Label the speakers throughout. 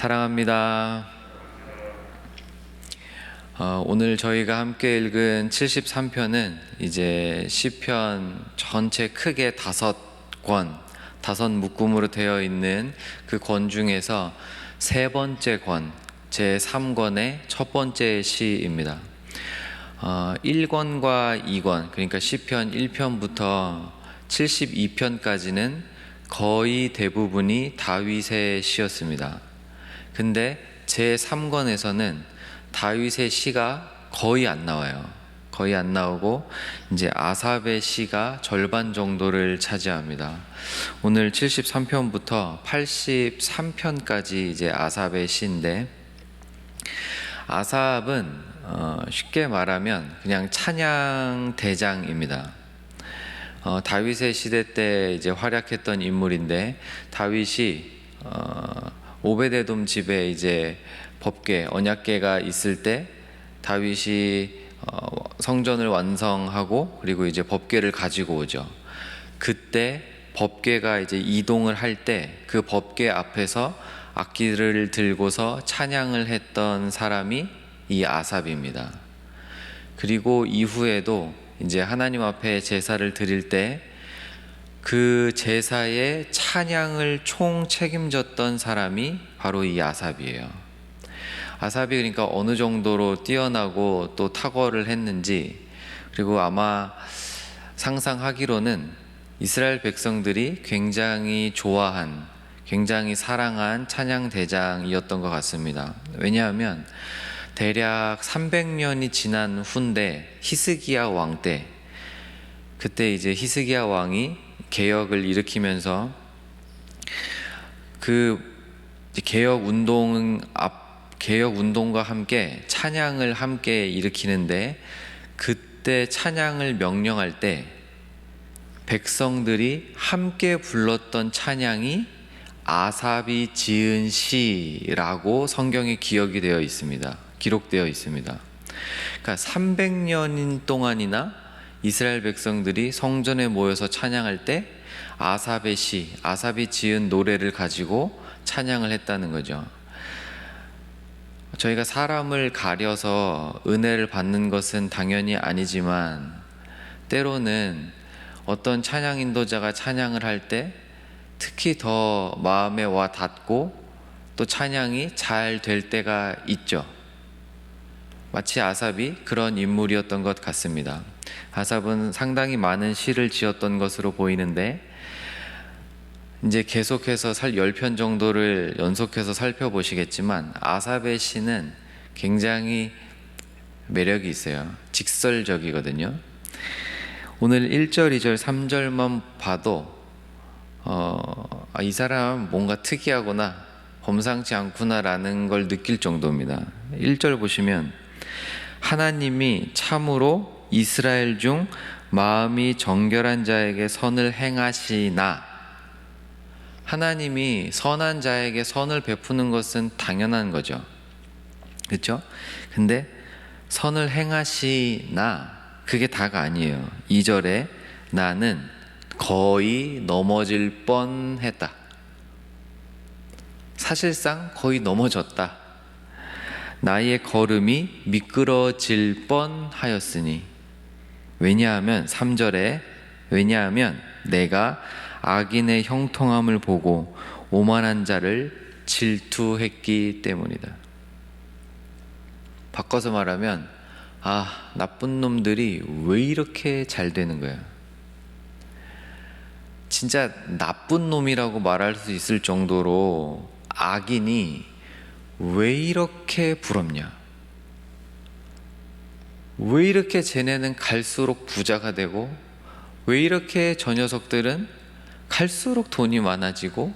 Speaker 1: 사랑합니다. 오늘 저희가 함께 읽은 73편은 이제 시편 전체 크게 5권, 5묶음으로 되어 있는 그 권 중에서 세 번째 권, 제3권의 첫 번째 시입니다. 1권과 2권, 그러니까 시편 1편부터 72편까지는 거의 대부분이 다윗의 시였습니다. 근데 제3권에서는 다윗의 시가 거의 안 나와요. 거의 안 나오고 이제 아삽의 시가 절반 정도를 차지합니다. 오늘 73편부터 83편까지 이제 아삽의 시인데, 아삽은 쉽게 말하면 그냥 찬양 대장입니다. 다윗의 시대 때 이제 활약했던 인물인데, 다윗이 오베데돔 집에 이제 법궤, 언약궤가 있을 때 다윗이 성전을 완성하고 그리고 이제 법궤를 가지고 오죠. 그때 법궤가 이제 이동을 할 때 그 법궤 앞에서 악기를 들고서 찬양을 했던 사람이 이 아삽입니다. 그리고 이후에도 이제 하나님 앞에 제사를 드릴 때 그 제사의 찬양을 총 책임졌던 사람이 바로 이 아삽이에요. 아삽이 그러니까 어느 정도로 뛰어나고 또 탁월을 했는지, 그리고 아마 상상하기로는 이스라엘 백성들이 굉장히 좋아한, 굉장히 사랑한 찬양 대장이었던 것 같습니다. 왜냐하면 대략 300년이 지난 후인데, 히스기야 왕 때, 그때 이제 히스기야 왕이 개혁을 일으키면서 그 개혁 운동과 함께 찬양을 함께 일으키는데, 그때 찬양을 명령할 때 백성들이 함께 불렀던 찬양이 아삽이 지은 시라고 성경에 기록되어 있습니다. 그러니까 300년 동안이나 이스라엘 백성들이 성전에 모여서 찬양할 때 아삽의 시, 아삽이 지은 노래를 가지고 찬양을 했다는 거죠. 저희가 사람을 가려서 은혜를 받는 것은 당연히 아니지만, 때로는 어떤 찬양 인도자가 찬양을 할 때 특히 더 마음에 와 닿고 또 찬양이 잘 될 때가 있죠. 마치 아삽이 그런 인물이었던 것 같습니다. 아삽은 상당히 많은 시를 지었던 것으로 보이는데, 이제 계속해서 10편 정도를 연속해서 살펴보시겠지만, 아삽의 시는 굉장히 매력이 있어요. 직설적이거든요. 오늘 1절, 2절, 3절만 봐도 이 사람 뭔가 특이하구나, 범상치 않구나라는 걸 느낄 정도입니다. 1절 보시면, 하나님이 참으로 이스라엘 중 마음이 정결한 자에게 선을 행하시나. 하나님이 선한 자에게 선을 베푸는 것은 당연한 거죠. 그렇죠? 근데 선을 행하시나, 그게 다가 아니에요. 2절에 나는 거의 넘어질 뻔했다. 사실상 거의 넘어졌다. 나의 걸음이 미끄러질 뻔하였으니. 왜냐하면 3절에 왜냐하면 내가 악인의 형통함을 보고 오만한 자를 질투했기 때문이다. 바꿔서 말하면, 나쁜 놈들이 왜 이렇게 잘 되는 거야? 진짜 나쁜 놈이라고 말할 수 있을 정도로 악인이 왜 이렇게 부럽냐? 왜 이렇게 쟤네는 갈수록 부자가 되고, 왜 이렇게 저 녀석들은 갈수록 돈이 많아지고,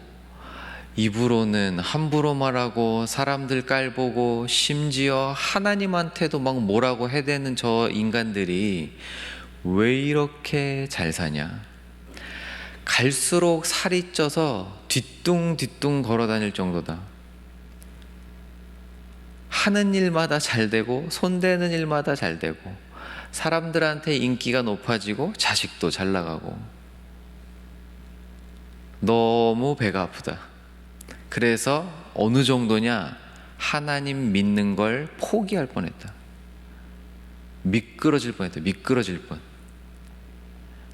Speaker 1: 입으로는 함부로 말하고 사람들 깔보고 심지어 하나님한테도 막 뭐라고 해대는 저 인간들이 왜 이렇게 잘 사냐? 갈수록 살이 쪄서 뒤뚱뒤뚱 걸어다닐 정도다. 하는 일마다 잘 되고 손대는 일마다 잘 되고 사람들한테 인기가 높아지고 자식도 잘 나가고, 너무 배가 아프다. 그래서 어느 정도냐? 하나님 믿는 걸 포기할 뻔했다. 미끄러질 뻔했다. 미끄러질 뻔.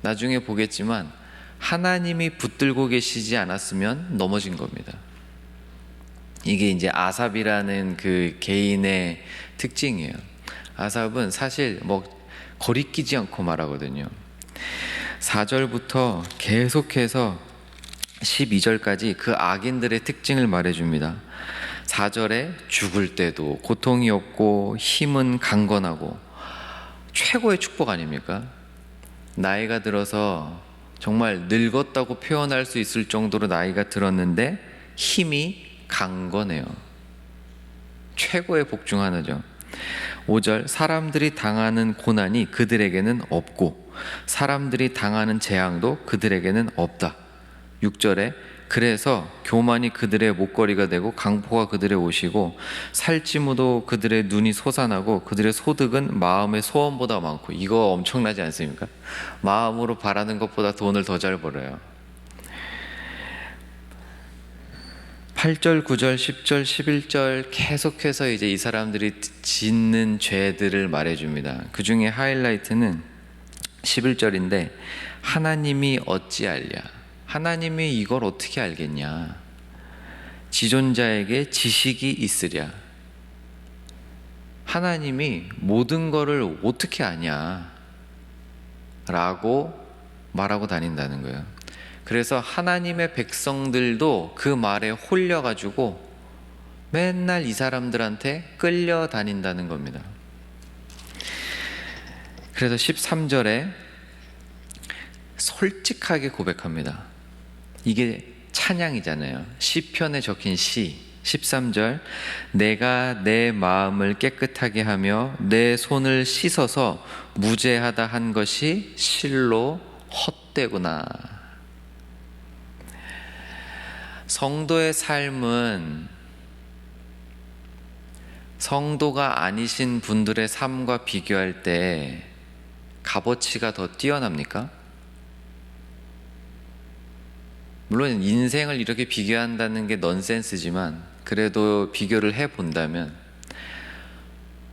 Speaker 1: 나중에 보겠지만 하나님이 붙들고 계시지 않았으면 넘어진 겁니다. 이게 이제 아삽이라는 그 개인의 특징이에요. 아삽은 사실 거리끼지 않고 말하거든요. 4절부터 계속해서 12절까지 그 악인들의 특징을 말해줍니다. 4절에 죽을 때도 고통이 없고 힘은 강건하고, 최고의 축복 아닙니까? 나이가 들어서 정말 늙었다고 표현할 수 있을 정도로 나이가 들었는데 힘이 강건해요. 최고의 복 중 하나죠. 5절, 사람들이 당하는 고난이 그들에게는 없고 사람들이 당하는 재앙도 그들에게는 없다. 6절에, 그래서 교만이 그들의 목걸이가 되고 강포가 그들의 옷이고 살찌무도 그들의 눈이 솟아나고 그들의 소득은 마음의 소원보다 많고. 이거 엄청나지 않습니까? 마음으로 바라는 것보다 돈을 더 잘 벌어요. 8절, 9절, 10절, 11절 계속해서 이제 이 사람들이 짓는 죄들을 말해줍니다. 그 중에 하이라이트는 11절인데, 하나님이 어찌 알랴? 하나님이 이걸 어떻게 알겠냐? 지존자에게 지식이 있으랴? 하나님이 모든 거를 어떻게 아냐? 라고 말하고 다닌다는 거예요. 그래서 하나님의 백성들도 그 말에 홀려가지고 맨날 이 사람들한테 끌려다닌다는 겁니다. 그래서 13절에 솔직하게 고백합니다. 이게 찬양이잖아요. 시편에 적힌 시. 13절, 내가 내 마음을 깨끗하게 하며 내 손을 씻어서 무죄하다 한 것이 실로 헛되구나. 성도의 삶은 성도가 아니신 분들의 삶과 비교할 때 값어치가 더 뛰어납니까? 물론 인생을 이렇게 비교한다는 게 넌센스지만, 그래도 비교를 해본다면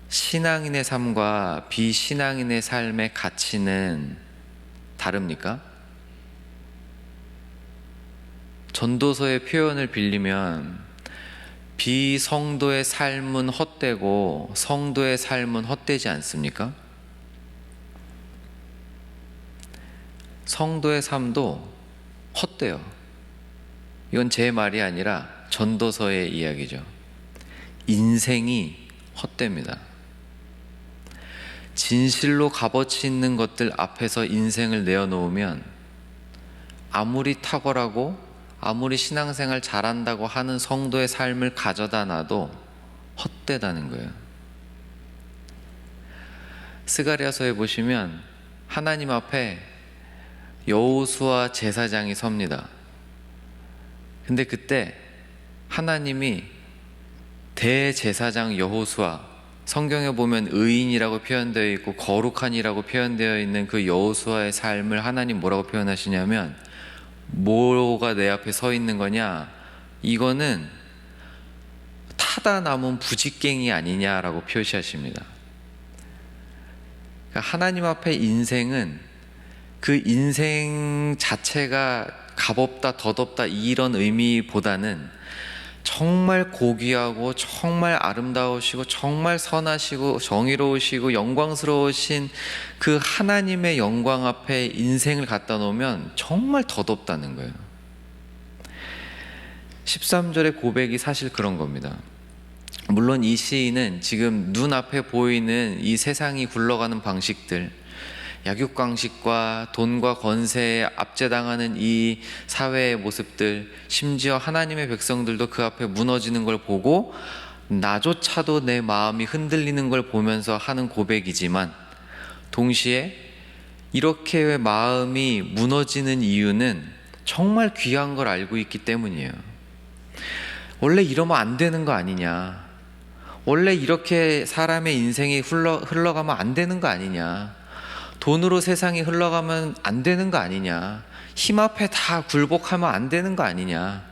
Speaker 1: 신앙인의 삶과 비신앙인의 삶의 가치는 다릅니까? 전도서의 표현을 빌리면 비성도의 삶은 헛되고 성도의 삶은 헛되지 않습니까? 성도의 삶도 헛돼요. 이건 제 말이 아니라 전도서의 이야기죠. 인생이 헛됩니다. 진실로 값어치 있는 것들 앞에서 인생을 내어놓으면 아무리 탁월하고 아무리 신앙생활 잘한다고 하는 성도의 삶을 가져다 놔도 헛되다는 거예요. 스가랴서에 보시면 하나님 앞에 여호수아 제사장이 섭니다. 근데 그때 하나님이 대제사장 여호수아, 성경에 보면 의인이라고 표현되어 있고 거룩한이라고 표현되어 있는 그 여호수아의 삶을 하나님 뭐라고 표현하시냐면, 뭐가 내 앞에 서 있는 거냐? 이거는 타다 남은 부직갱이 아니냐라고 표시하십니다. 그러니까 하나님 앞에 인생은 그 인생 자체가 값없다 덧없다 이런 의미보다는 정말 고귀하고 정말 아름다우시고 정말 선하시고 정의로우시고 영광스러우신 그 하나님의 영광 앞에 인생을 갖다 놓으면 정말 덧없다는 거예요. 13절의 고백이 사실 그런 겁니다. 물론 이 시인은 지금 눈앞에 보이는 이 세상이 굴러가는 방식들, 약육강식과 돈과 권세에 압제당하는 이 사회의 모습들, 심지어 하나님의 백성들도 그 앞에 무너지는 걸 보고 나조차도 내 마음이 흔들리는 걸 보면서 하는 고백이지만, 동시에 이렇게 마음이 무너지는 이유는 정말 귀한 걸 알고 있기 때문이에요. 원래 이러면 안 되는 거 아니냐, 원래 이렇게 사람의 인생이 흘러가면 안 되는 거 아니냐, 돈으로 세상이 흘러가면 안 되는 거 아니냐, 힘 앞에 다 굴복하면 안 되는 거 아니냐,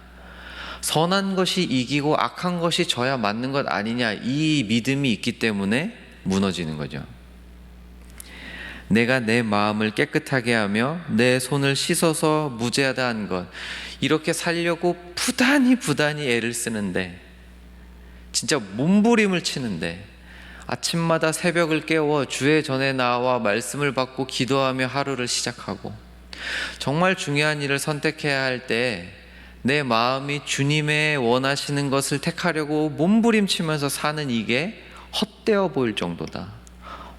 Speaker 1: 선한 것이 이기고 악한 것이 져야 맞는 것 아니냐, 이 믿음이 있기 때문에 무너지는 거죠. 내가 내 마음을 깨끗하게 하며 내 손을 씻어서 무죄하다 한 것, 이렇게 살려고 부단히 애를 쓰는데, 진짜 몸부림을 치는데, 아침마다 새벽을 깨워 주의 전에 나와 말씀을 받고 기도하며 하루를 시작하고, 정말 중요한 일을 선택해야 할 때 내 마음이 주님의 원하시는 것을 택하려고 몸부림치면서 사는 이게 헛되어 보일 정도다.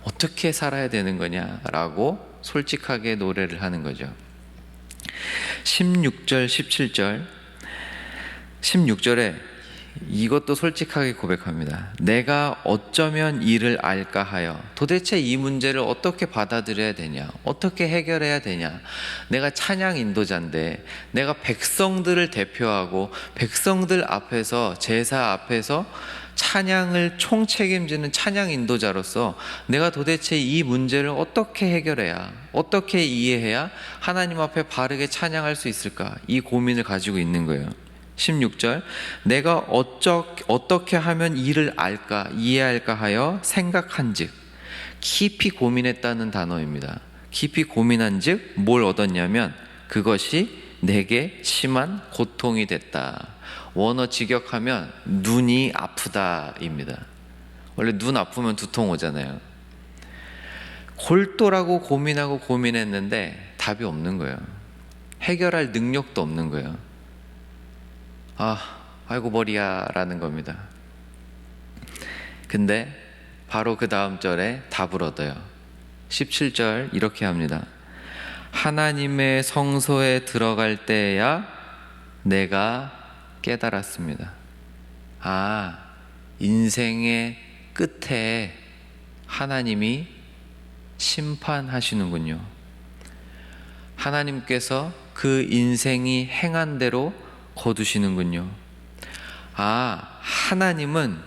Speaker 1: 어떻게 살아야 되는 거냐라고 솔직하게 노래를 하는 거죠. 16절, 17절, 16절에 이것도 솔직하게 고백합니다. 내가 어쩌면 이를 알까 하여. 도대체 이 문제를 어떻게 받아들여야 되냐, 어떻게 해결해야 되냐. 내가 찬양 인도자인데, 내가 백성들을 대표하고 백성들 앞에서, 제사 앞에서 찬양을 총책임지는 찬양 인도자로서 내가 도대체 이 문제를 어떻게 해결해야, 어떻게 이해해야 하나님 앞에 바르게 찬양할 수 있을까, 이 고민을 가지고 있는 거예요. 16절, 내가 어떻게 하면 이를 알까, 이해할까 하여 생각한즉. 깊이 고민했다는 단어입니다. 깊이 고민한즉 뭘 얻었냐면 그것이 내게 심한 고통이 됐다. 원어 직역하면 눈이 아프다입니다. 원래 눈 아프면 두통 오잖아요. 골똘하고 고민하고 고민했는데 답이 없는 거예요. 해결할 능력도 없는 거예요. 아이고 머리야 라는 겁니다. 근데 바로 그 다음 절에 답을 얻어요. 17절 이렇게 합니다. 하나님의 성소에 들어갈 때야 내가 깨달았습니다. 인생의 끝에 하나님이 심판하시는군요. 하나님께서 그 인생이 행한 대로 거두시는군요. 하나님은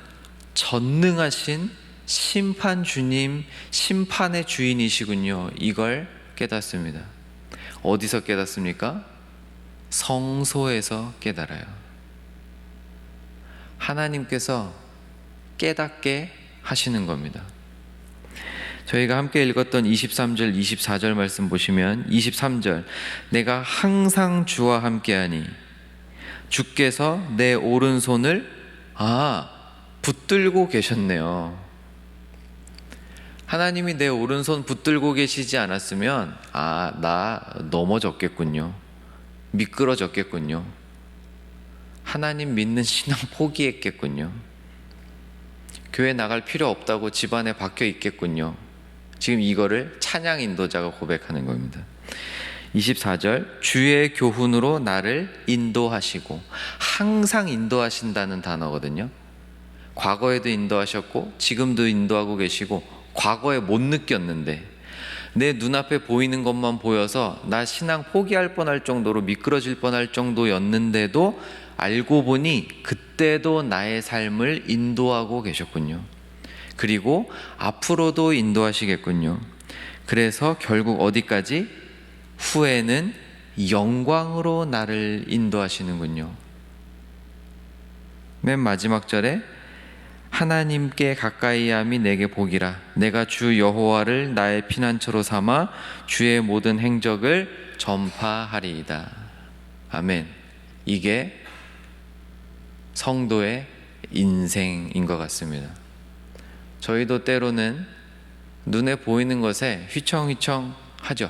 Speaker 1: 전능하신 심판 주님, 심판의 주인이시군요. 이걸 깨닫습니다. 어디서 깨닫습니까? 성소에서 깨달아요. 하나님께서 깨닫게 하시는 겁니다. 저희가 함께 읽었던 23절, 24절 말씀 보시면 23절, 내가 항상 주와 함께하니 주께서 내 오른손을 붙들고 계셨네요. 하나님이 내 오른손 붙들고 계시지 않았으면 나 넘어졌겠군요. 미끄러졌겠군요. 하나님 믿는 신앙 포기했겠군요. 교회 나갈 필요 없다고 집안에 박혀 있겠군요. 지금 이거를 찬양 인도자가 고백하는 겁니다. 24절, 주의 교훈으로 나를 인도하시고. 항상 인도하신다는 단어거든요. 과거에도 인도하셨고 지금도 인도하고 계시고, 과거에 못 느꼈는데 내 눈앞에 보이는 것만 보여서 나 신앙 포기할 뻔할 정도로 미끄러질 뻔할 정도였는데도 알고 보니 그때도 나의 삶을 인도하고 계셨군요. 그리고 앞으로도 인도하시겠군요. 그래서 결국 어디까지? 후에는 영광으로 나를 인도하시는군요. 맨 마지막 절에 하나님께 가까이함이 내게 복이라. 내가 주 여호와를 나의 피난처로 삼아 주의 모든 행적을 전파하리이다. 아멘. 이게 성도의 인생인 것 같습니다. 저희도 때로는 눈에 보이는 것에 휘청휘청 하죠.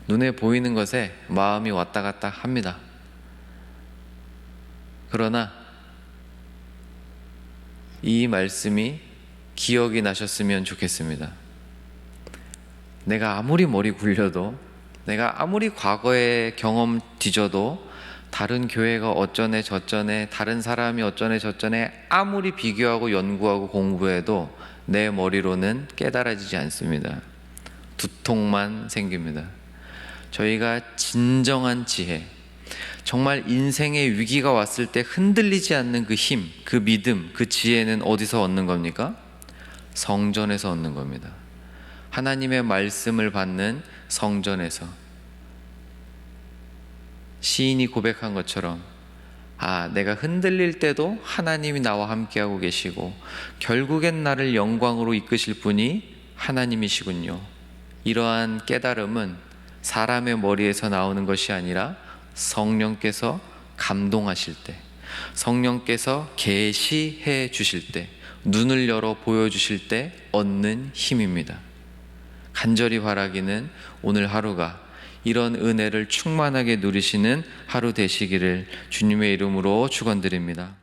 Speaker 1: 눈에 보이는 것에 마음이 왔다 갔다 합니다. 그러나 이 말씀이 기억이 나셨으면 좋겠습니다. 내가 아무리 머리 굴려도, 내가 아무리 과거의 경험 뒤져도, 다른 교회가 어쩌네 저쩌네, 다른 사람이 어쩌네 저쩌네 아무리 비교하고 연구하고 공부해도 내 머리로는 깨달아지지 않습니다. 두통만 생깁니다. 저희가 진정한 지혜, 정말 인생의 위기가 왔을 때 흔들리지 않는 그 힘, 그 믿음, 그 지혜는 어디서 얻는 겁니까? 성전에서 얻는 겁니다. 하나님의 말씀을 받는 성전에서. 시인이 고백한 것처럼 내가 흔들릴 때도 하나님이 나와 함께하고 계시고 결국엔 나를 영광으로 이끄실 분이 하나님이시군요. 이러한 깨달음은 사람의 머리에서 나오는 것이 아니라 성령께서 감동하실 때, 성령께서 계시해 주실 때, 눈을 열어 보여주실 때 얻는 힘입니다. 간절히 바라기는 오늘 하루가 이런 은혜를 충만하게 누리시는 하루 되시기를 주님의 이름으로 축원드립니다.